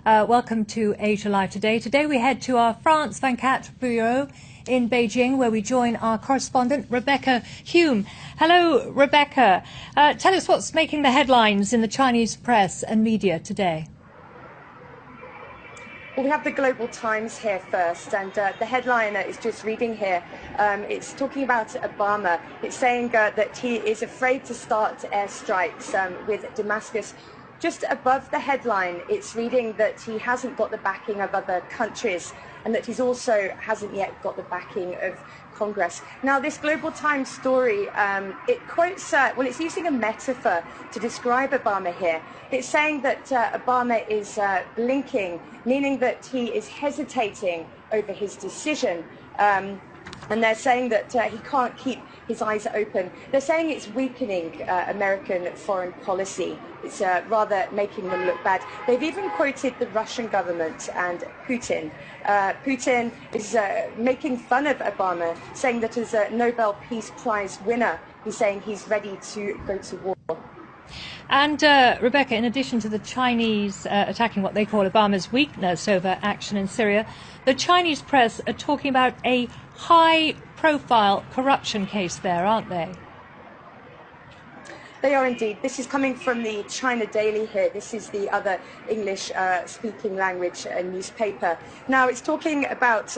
Welcome to Asia Live Today. Today we head to our France 24 bureau in Beijing, where we join our correspondent, Rebecca Hume. Hello, Rebecca. Tell us what's making the headlines in the Chinese press and media today. Well, we have the Global Times here first, and the headline is just reading here. It's talking about Obama. It's saying that he is afraid to start airstrikes with Damascus. Just above the headline, it's reading that he hasn't got the backing of other countries and that he's also hasn't yet got the backing of Congress. Now, this Global Times story, it quotes, well, it's using a metaphor to describe Obama here. It's saying that Obama is blinking, meaning that he is hesitating over his decision. And they're saying that he can't keep his eyes open. They're saying it's weakening American foreign policy. It's rather making them look bad. They've even quoted the Russian government and Putin. Putin is making fun of Obama, saying that as a Nobel Peace Prize winner, he's saying he's ready to go to war. And Rebecca, in addition to the Chinese attacking what they call Obama's weakness over action in Syria, the Chinese press are talking about a high-profile corruption case there, aren't they? They are indeed. This is coming from the China Daily here. This is the other English-speaking language newspaper. Now, it's talking about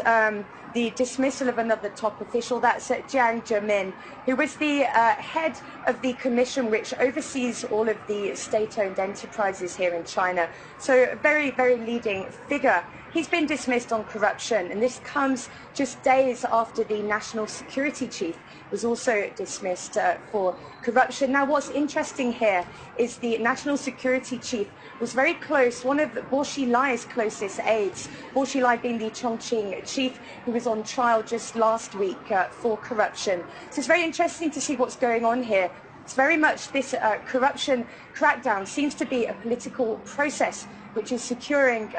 the dismissal of another top official. That's Jiang Zemin, who was the head of the commission which oversees all of the state-owned enterprises here in China. So a very, very leading figure. He's been dismissed on corruption, and this comes just days after the national security chief was also dismissed for corruption. Now, what's interesting here is the national security chief was very close, one of Bo Xilai's closest aides, Bo Xilai being the Chongqing chief, who was on trial just last week for corruption. So it's very interesting to see what's going on here. It's very much this corruption crackdown seems to be a political process which is securing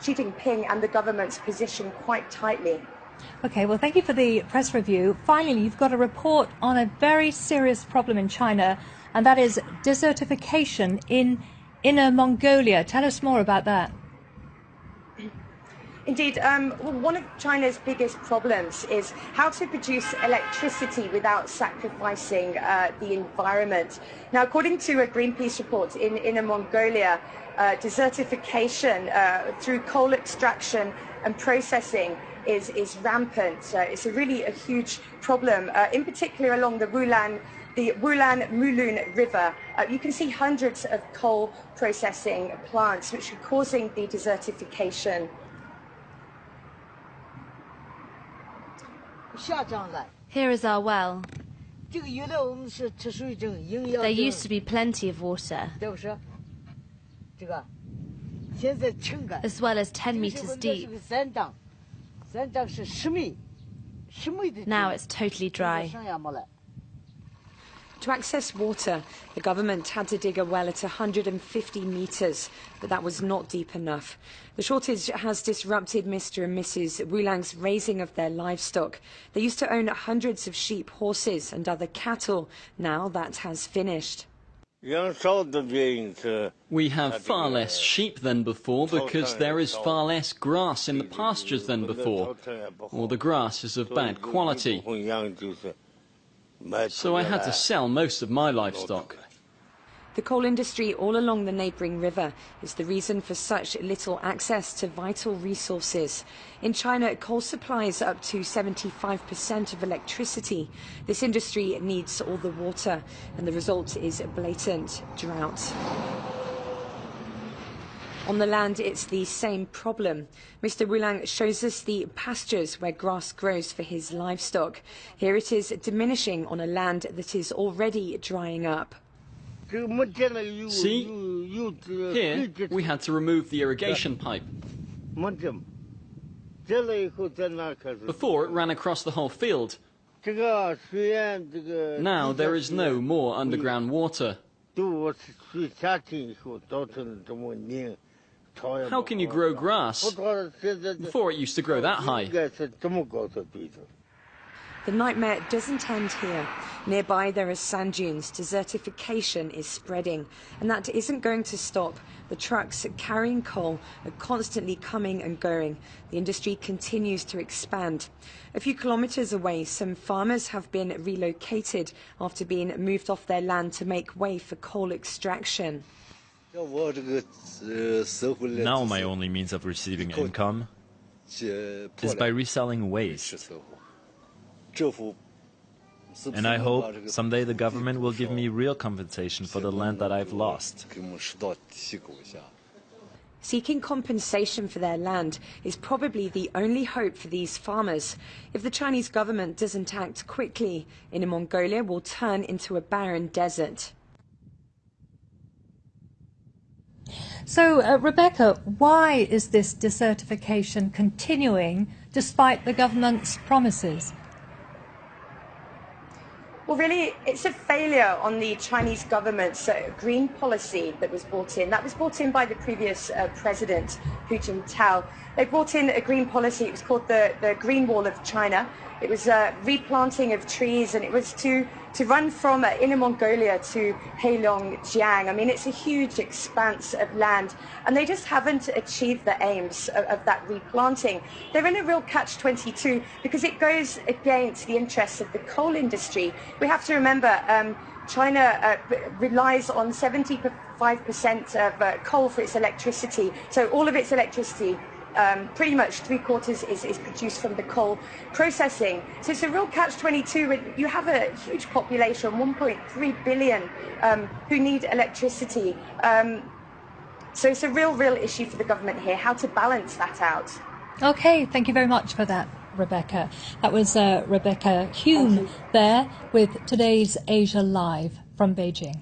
Xi Jinping and the government's position quite tightly. OK, well, thank you for the press review. Finally, you've got a report on a very serious problem in China, and that is desertification in Inner Mongolia. Tell us more about that. Indeed, one of China's biggest problems is how to produce electricity without sacrificing the environment. Now, according to a Greenpeace report in Inner Mongolia, desertification through coal extraction and processing is rampant. It's a huge problem, in particular along the Wulan-Mulun River. You can see hundreds of coal processing plants which are causing the desertification. Here is our well. There used to be plenty of water, as well as 10 meters deep. Now it's totally dry. To access water, the government had to dig a well at 150 meters, but that was not deep enough. The shortage has disrupted Mr. and Mrs. Wulang's raising of their livestock. They used to own hundreds of sheep, horses and other cattle. Now that has finished. We have far less sheep than before because there is far less grass in the pastures than before, or the grass is of bad quality. So I had to sell most of my livestock. The coal industry all along the neighbouring river is the reason for such little access to vital resources. In China, coal supplies up to 75% of electricity. This industry needs all the water, and the result is a blatant drought. On the land, it's the same problem. Mr. Wulang shows us the pastures where grass grows for his livestock. Here it is diminishing on a land that is already drying up. See? Here, we had to remove the irrigation pipe. Before, it ran across the whole field. Now there is no more underground water. How can you grow grass? Before it used to grow that high. The nightmare doesn't end here. Nearby there are sand dunes. Desertification is spreading, and that isn't going to stop. The trucks carrying coal are constantly coming and going. The industry continues to expand. A few kilometers away, some farmers have been relocated after being moved off their land to make way for coal extraction. Now my only means of receiving income is by reselling waste. And I hope someday the government will give me real compensation for the land that I've lost. Seeking compensation for their land is probably the only hope for these farmers. If the Chinese government doesn't act quickly, Inner Mongolia will turn into a barren desert. So, Rebecca, why is this desertification continuing despite the government's promises? Well, really, it's a failure on the Chinese government's green policy that was brought in. That was brought in by the previous president, Hu Jintao. They brought in a green policy. It was called the Green Wall of China. It was replanting of trees, and it was to run from Inner Mongolia to Heilongjiang. I mean, it's a huge expanse of land, and they just haven't achieved the aims of that replanting. They're in a real catch-22 because it goes against the interests of the coal industry. We have to remember China relies on 75% of coal for its electricity, so all of its electricity, pretty much 3/4 is produced from the coal processing. So it's a real catch-22 when you have a huge population, 1.3 billion, who need electricity. So it's a real issue for the government here, how to balance that out. Okay, thank you very much for that, Rebecca. That was Rebecca Hume there with today's Asia Live from Beijing.